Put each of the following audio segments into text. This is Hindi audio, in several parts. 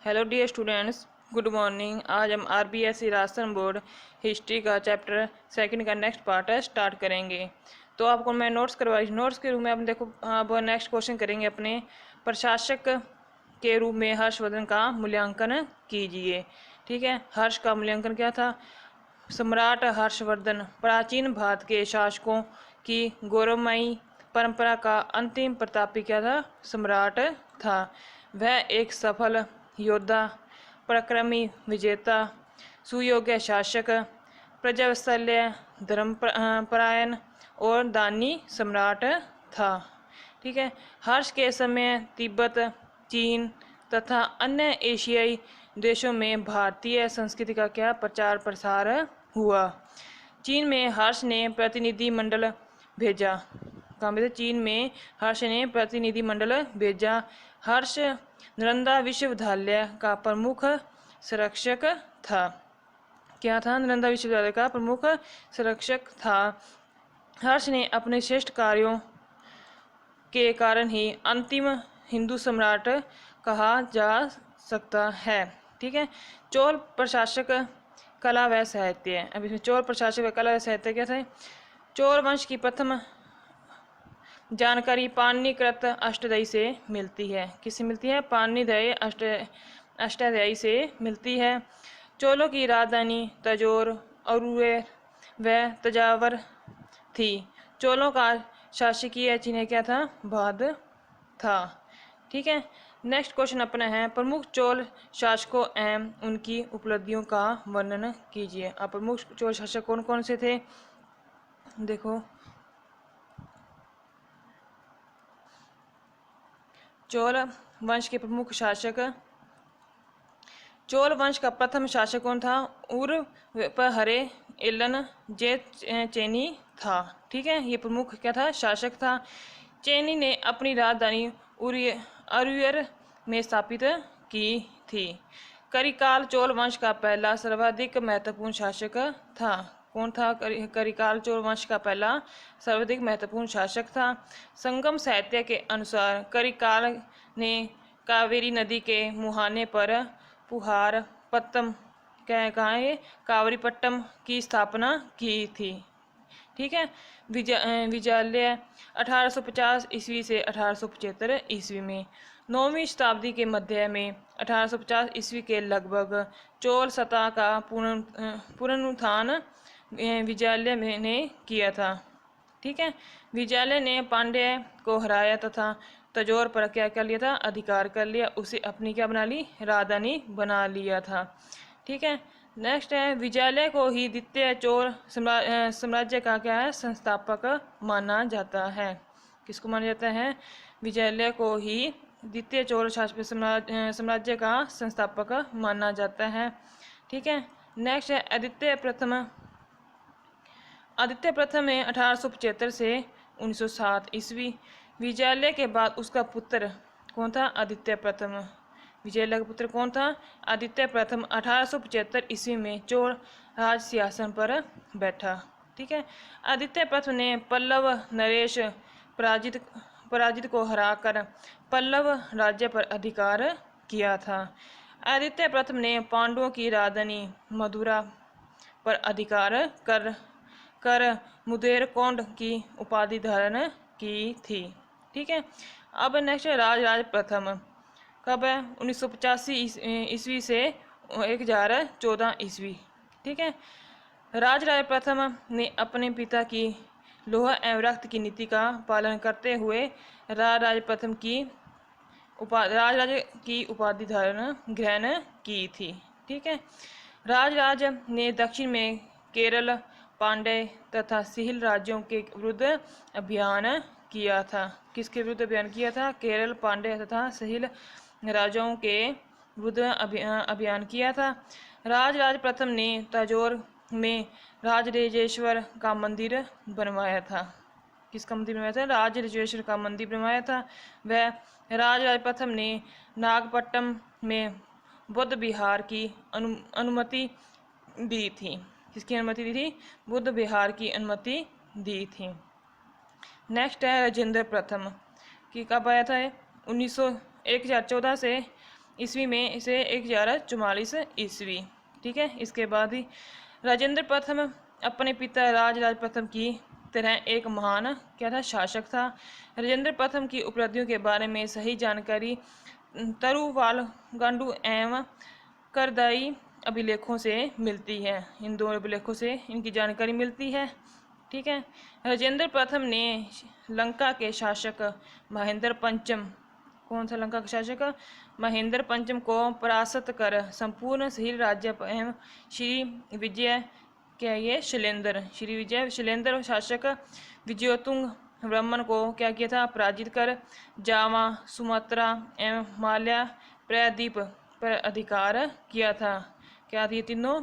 Hello dear students, good morning. आज हम आरबीएसई राजस्थान बोर्ड हिस्ट्री का चैप्टर सेकंड का नेक्स्ट पार्ट स्टार्ट करेंगे। तो आपको मैं नोट्स नोट्स के रूप में आप देखो, अब नेक्स्ट क्वेश्चन करेंगे अपने प्रशासक के रूप में हर्षवर्धन का मूल्यांकन कीजिए। ठीक है, हर्ष का मूल्यांकन क्या था? सम्राट हर्षवर्धन प्राचीन भारत के शासकों की गौरवमयी परंपरा का अंतिम प्रतापी क्या था? सम्राट था। वह एक सफल योद्धा, पराक्रमी विजेता, सुयोग्य शासक, प्रजावत्सल्य, धर्मपरायण और दानी सम्राट था। ठीक है, हर्ष के समय तिब्बत, चीन तथा अन्य एशियाई देशों में भारतीय संस्कृति का क्या प्रचार प्रसार हुआ। चीन में हर्ष ने प्रतिनिधि मंडल भेजा। कहाँ भेजा? चीन में हर्ष ने प्रतिनिधि मंडल भेजा। हर्ष नालंदा विश्वविद्यालय का प्रमुख संरक्षक था। क्या था? नालंदा विश्वविद्यालय का प्रमुख संरक्षक था। हर्ष ने अपने श्रेष्ठ कार्यों के कारण ही अंतिम हिंदू सम्राट कहा जा सकता है। ठीक है, चोल प्रशासक कला व साहित्य। अब इसमें चोल प्रशासक व कला व साहित्य क्या था? चोल वंश की प्रथम जानकारी पाणिनिकृत अष्टाध्यायी से मिलती है। किससे मिलती है? पाणिनिध्यायी अष्टाध्यायी से मिलती है। चोलों की राजधानी तंजौर, अरुर व तंजावर थी। चोलों का शासकीय चिन्ह क्या था? बाघ था। ठीक है, नेक्स्ट क्वेश्चन अपना है प्रमुख चोल शासकों एवं उनकी उपलब्धियों का वर्णन कीजिए। अब प्रमुख चोल शासक कौन कौन से थे? देखो, चोल वंश के प्रमुख शासक। चोल वंश का प्रथम शासक कौन था? उरपहरे एलन जे चेनी था। ठीक है, ये प्रमुख क्या था? शासक था। चेनी ने अपनी राजधानी अरुयर में स्थापित की थी। करिकाल चोल वंश का पहला सर्वाधिक महत्वपूर्ण शासक था। कौन था? करिकाल चोल वंश का पहला सर्वाधिक महत्वपूर्ण शासक था। संगम साहित्य के अनुसार करिकाल ने कावेरी नदी के मुहाने पर पुहार पत्तम कहाँ है? कावरीपट्टम की स्थापना की थी। ठीक है, विजयालय 1850 ईस्वी से 1875 ईस्वी में। 9वीं शताब्दी के मध्य में 1850 ईस्वी के लगभग चोल सत्ता का पुनरुत्थान विजयालय ने किया था। ठीक है, विजयालय ने पांड्य को हराया तथा तंजौर पर क्या कर लिया था? अधिकार कर लिया। उसे अपनी क्या बना ली? राजधानी बना लिया था। ठीक है, नेक्स्ट है विजयालय को ही द्वितीय चोल साम्राज्य का क्या है? संस्थापक माना जाता है। किसको माना जाता है? विजयालय को ही द्वितीय चोल साम्राज्य का संस्थापक माना जाता है। ठीक है, नेक्स्ट है आदित्य प्रथम में 1875 से 1907 ईस्वी। विजयालय के बाद उसका पुत्र कौन था? आदित्य प्रथम। विजयालय का पुत्र कौन था? आदित्य प्रथम 1875 ईस्वी में चोल राज सिंहासन पर बैठा। ठीक है, आदित्य प्रथम ने पल्लव नरेश पराजित को हराकर पल्लव राज्य पर अधिकार किया था। आदित्य प्रथम ने पांडवों की राजधानी मथुरा पर अधिकार कर मुदेरकोंड की उपाधि धारण की थी। ठीक है, अब नेक्स्ट है राजराज प्रथम। कब है? 1985 ईस्वी से 1014 ईस्वी। ठीक है, राजराज प्रथम ने अपने पिता की लोहा एवं रक्त की नीति का पालन करते हुए राजराज की उपाधि ग्रहण की थी। ठीक है, राजराज ने दक्षिण में केरल, पांड्य तथा सिहिल राज्यों के विरुद्ध अभियान किया था। किसके विरुद्ध अभियान किया था? केरल, पांड्य तथा सिहिल राज्यों के विरुद्ध अभियान किया था। राजराज प्रथम ने तंजौर में राजराजेश्वर का मंदिर बनवाया था। किसका मंदिर बनवाया था? राजराजेश्वर का मंदिर बनवाया था। वह राजराज प्रथम ने नागपट्टनम में बुद्ध विहार की अनुमति दी थी। किसकी अनुमति दी थी? बुद्ध विहार की अनुमति दी थी। नेक्स्ट है राजेंद्र प्रथम की कब आया था? 1014 से ईस्वी में इसे 1144 ईस्वी। ठीक है, इसके बाद ही राजेंद्र प्रथम अपने पिता राज प्रथम की तरह एक महान क्या था, शासक था। राजेंद्र प्रथम की उपलब्धियों के बारे में सही जानकारी तरुवाल गांडू एवं करदाई अभिलेखों से मिलती है। इन दो अभिलेखों से इनकी जानकारी मिलती है। ठीक है, राजेंद्र प्रथम ने लंका के शासक महेंद्र पंचम, कौन सा लंका का शासक, महेंद्र पंचम को परास्त कर संपूर्ण सही राज्य एवं श्री विजय क्या ये शैलेंद्र, श्री विजय शैलेंद्र शासक विजयोतुंग ब्राह्मण को क्या किया था, पराजित कर जावा, सुमात्रा एवं माल्या प्रायद्वीप पर अधिकार किया था। क्या ये तीनों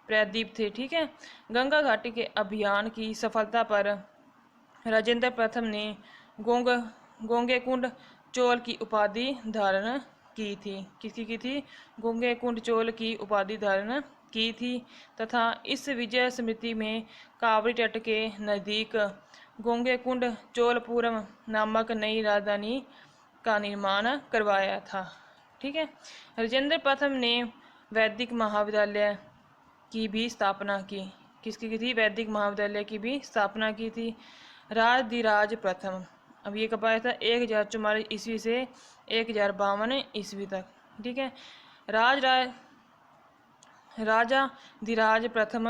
प्रायद्वीप थे। ठीक है, गंगा घाटी के अभियान की सफलता पर राजेंद्र प्रथम ने गोंगेकुंड चोल की उपाधि धारण की थी। किसकी की थी, गोंगेकुंड चोल की उपाधि धारण की थी तथा इस विजय स्मृति में कावड़ी तट के नज़दीक गोंगेकुंड चोलपुरम नामक नई राजधानी का निर्माण करवाया था। ठीक है, राजेंद्र प्रथम ने वैदिक महाविद्यालय की भी स्थापना की। किसकी की थी, वैदिक महाविद्यालय की भी स्थापना की थी। राजाधिराज प्रथम, अब ये कब आया था, 1044 ईस्वी से 1052 ईस्वी तक। ठीक है, राजाधिराज प्रथम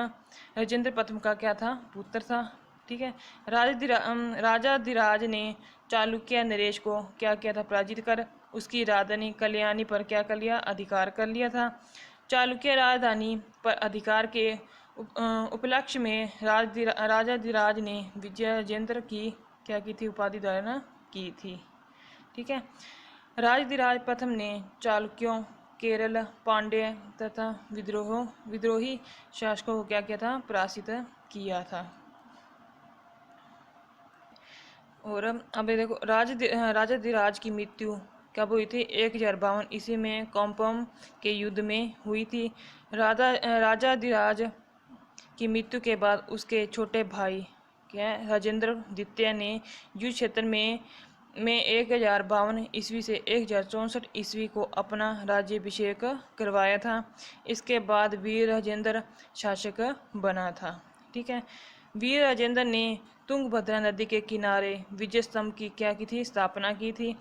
राजेंद्र प्रथम का क्या था, पुत्र था। ठीक है, राजाधिराज ने चालुक्य नरेश को क्या किया था, पराजित कर उसकी राजधानी कल्याणी पर क्या कर लिया, अधिकार कर लिया था। चालुक्य राजधानी पर अधिकार के उपलक्ष्य में राजाधिराज ने विजयेंद्र की क्या की थी, उपाधि धारण की थी। ठीक है, राजाधिराज प्रथम ने चालुक्यों, केरल, पांड्य तथा विद्रोही शासकों को क्या किया था, पराजित किया था। और अब देखो राजाधिराज की मृत्यु कब हुई थी, 1052 ईस्वी में कोम्पम के युद्ध में हुई थी। राजाधिराज की मृत्यु के बाद उसके छोटे भाई क्या राजेंद्र द्वितीय ने युद्ध क्षेत्र में 1052 ईस्वी से 1064 ईस्वी को अपना राज्याभिषेक करवाया था। इसके बाद वीर राजेंद्र शासक बना था। ठीक है, वीर राजेंद्र ने तुंगभद्रा नदी के किनारे विजय स्तंभ की क्या की थी, स्थापना की थी।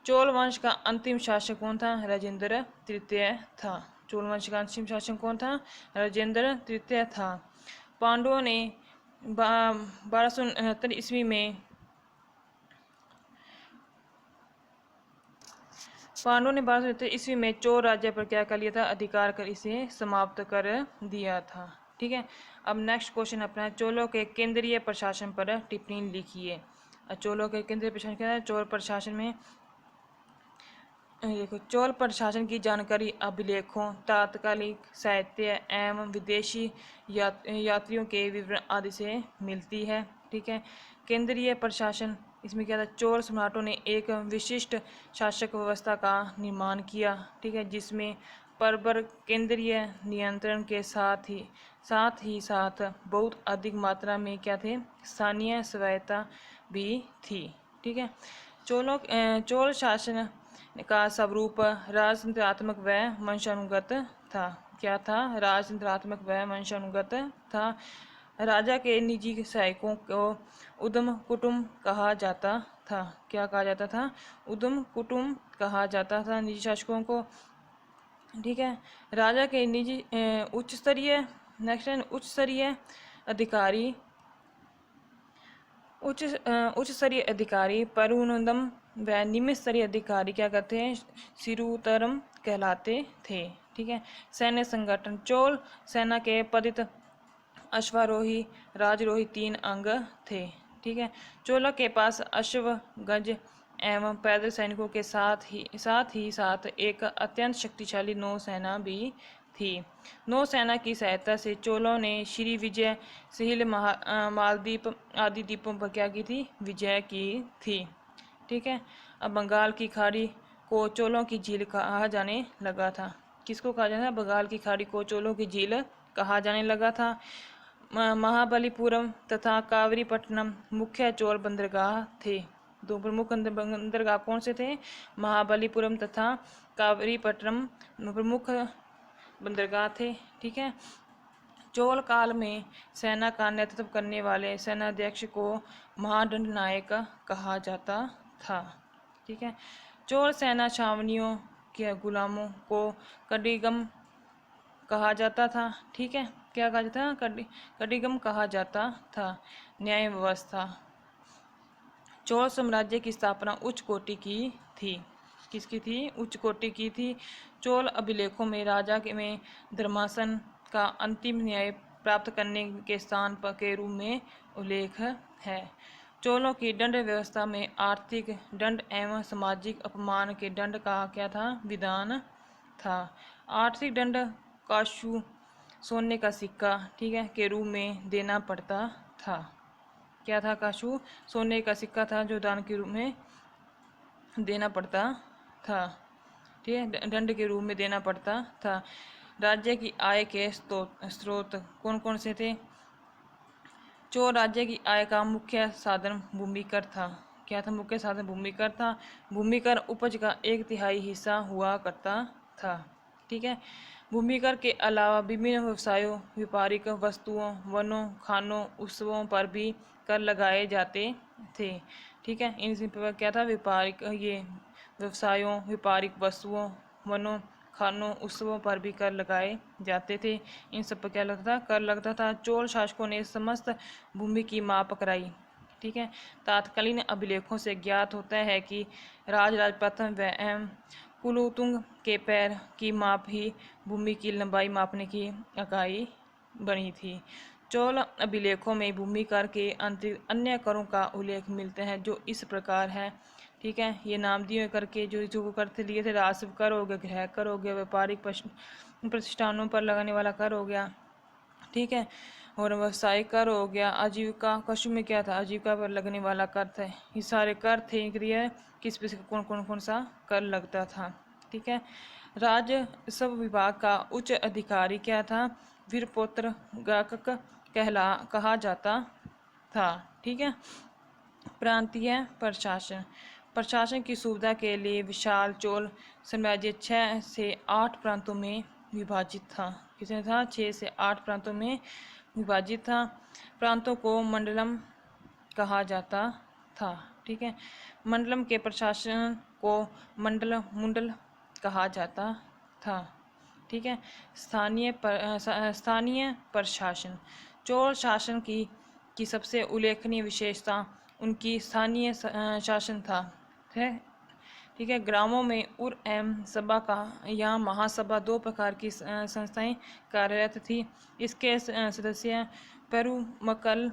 चोल वंश का अंतिम शासक कौन था, राजेंद्र तृतीय था। चोल वंश का अंतिम शासक कौन था, राजेंद्र तृतीय था। पांडवों ने 1269 ईस्वी में चोल राज्य पर क्या कर लिया था, अधिकार कर इसे समाप्त कर दिया था। ठीक है, अब नेक्स्ट क्वेश्चन अपना, चोलों के केंद्रीय प्रशासन पर टिप्पणी लिखिए। चोलों के केंद्रीय प्रशासन क्या है, चोल प्रशासन में देखो, चोल प्रशासन की जानकारी अभिलेखों, तात्कालिक साहित्य एवं विदेशी यात्रियों के विवरण आदि से मिलती है। ठीक है, केंद्रीय प्रशासन इसमें क्या था, चोल सम्राटों ने एक विशिष्ट शासक व्यवस्था का निर्माण किया। ठीक है, जिसमें परबर केंद्रीय नियंत्रण के साथ ही बहुत अधिक मात्रा में क्या थे, स्थानीय स्वायत्ता भी थी। ठीक है, चोल शासन का स्वरूप राजतंत्रात्मक व वंशानुगत था। क्या था, राजतंत्रात्मक व वंशानुगत था। राजा के निजी सहायकों को उद्यम कुटुंब कहा जाता था। क्या कहा जाता था, उद्यम कुटुंब कहा जाता था निजी शासकों को। ठीक है, राजा के निजी उच्च स्तरीय अधिकारी परुनदम व निम्न स्तरीय अधिकारी क्या करते हैं, शिरोतरम कहलाते थे। ठीक है, सैन्य संगठन, चोल सेना के पदित अश्वारोही राजरोही 3 अंग थे। ठीक है, चोलों के पास अश्व, गज एवं पैदल सैनिकों के साथ एक अत्यंत शक्तिशाली नौसेना भी थी। नौसेना की सहायता से चोलों ने श्री विजय सहिल मालदीप आदि द्वीपों पर क्या की थी, विजय की थी। ठीक है, अब बंगाल की खाड़ी को चोलों की झील कहा जाने लगा था। किसको कहा जाता था, बंगाल की खाड़ी को चोलों की झील कहा जाने लगा था। महाबलीपुरम तथा कावरीपट्टनम मुख्य चोल बंदरगाह थे। दो प्रमुख बंदरगाह कौन से थे, महाबलीपुरम तथा कावेरीपट्टनम प्रमुख बंदरगाह थे। ठीक है। चोल काल में सेना का नेतृत्व करने वाले सेनाध्यक्ष को महादंड नायक कहा जाता था। ठीक है। चोल सेना छावनियों के गुलामों को कडिगम कहा जाता था। ठीक है। क्या कहा जाता था? कडिगम कहा जाता था। न्याय व्यवस्था। चोल साम्राज्य की स्थापना उच्च कोटि की थी। किसकी थी? उच्च कोटि की थी। चोल अभिलेखों में राजा में धर्मासन का अंतिम न्याय प्राप्त करने के स्थान के रूप में उल्लेख है। चोलों की दंड व्यवस्था में आर्थिक दंड एवं सामाजिक अपमान के दंड का क्या था? विधान था। आर्थिक दंड काशू सोने का सिक्का, ठीक है, के रूप में देना पड़ता था। क्या था? काशू सोने का सिक्का था जो दान के रूप में देना पड़ता था। ठीक है। दंड के रूप में देना पड़ता था। राज्य की आय के स्रोत कौन कौन से थे? चोल राज्य की आय का मुख्य साधन भूमि कर था। क्या था? मुख्य साधन भूमि कर था। भूमि कर उपज का 1/3 हिस्सा हुआ करता था। ठीक है। भूमि कर के अलावा विभिन्न व्यवसायों, व्यापारिक वस्तुओं, वनों, खानों, उत्सवों पर भी कर लगाए जाते थे। ठीक है। इन पर क्या था? व्यापारिक ये व्यवसायों, व्यापारिक वस्तुओं, वनों, खानों, उत्सवों पर भी कर लगाए जाते थे। इन सब पर क्या लगता था? कर लगता था। चोल शासकों ने समस्त भूमि की माप कराई। ठीक है। तात्कालीन अभिलेखों से ज्ञात होता है कि राजराज प्रथम व कुलोत्तुंग के पैर की माप ही भूमि की लंबाई मापने की इकाई बनी थी। चोल अभिलेखों में भूमि कर के अतिरिक्त अन्य करों का उल्लेख मिलते हैं जो इस प्रकार है। ठीक है। ये नाम दिए करके जो कर थे लिए थे, राजस्व कर हो गया, गृह कर हो गया, व्यापारिक प्रतिष्ठानों पर लगने वाला कर हो गया। ठीक है। और व्यवसायिक कर हो गया। आजीविका कशु में क्या था? आजीविका पर लगने वाला कर था। ये सारे कर थे। क्रिया किस पे कौन सा कर लगता था। ठीक है। राजस्व विभाग का उच्च अधिकारी क्या था? वीरपुत्र गाकक कहा जाता था। ठीक है। प्रांतीय प्रशासन। प्रशासन की सुविधा के लिए विशाल चोल साम्राज्य 6 से 8 प्रांतों में विभाजित था। कितने था? 6 से 8 प्रांतों में विभाजित था। प्रांतों को मंडलम कहा जाता था। ठीक है। मंडलम के प्रशासन को मुंडल कहा जाता था। ठीक है। स्थानीय प्रशासन। चोल शासन की सबसे उल्लेखनीय विशेषता उनकी स्थानीय शासन था। ठीक है। ग्रामों में उर एवं सभा का या महासभा 2 प्रकार की संस्थाएं कार्यरत थी। इसके सदस्य पेरुमक्कल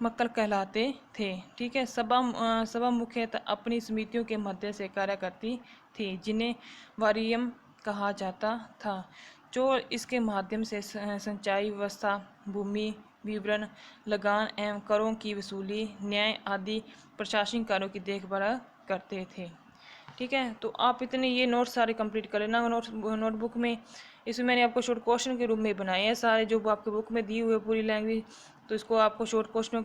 कहलाते थे। ठीक है। सभा मुख्यतः अपनी समितियों के मध्य से कार्य करती थी जिन्हें वारियम कहा जाता था। चोल इसके माध्यम से सिंचाई व्यवस्था, भूमि विवरण, लगान एवं करों की वसूली, न्याय आदि प्रशासनिक कार्यों की देखभाल करते थे। ठीक है। तो आप इतने ये नोट्स सारे कंप्लीट कर लेना नोटबुक में। इसमें मैंने आपको शॉर्ट क्वेश्चन के रूप में बनाए हैं सारे जो आपके बुक में दी हुई है पूरी लैंग्वेज। तो इसको आपको शॉर्ट क्वेश्चन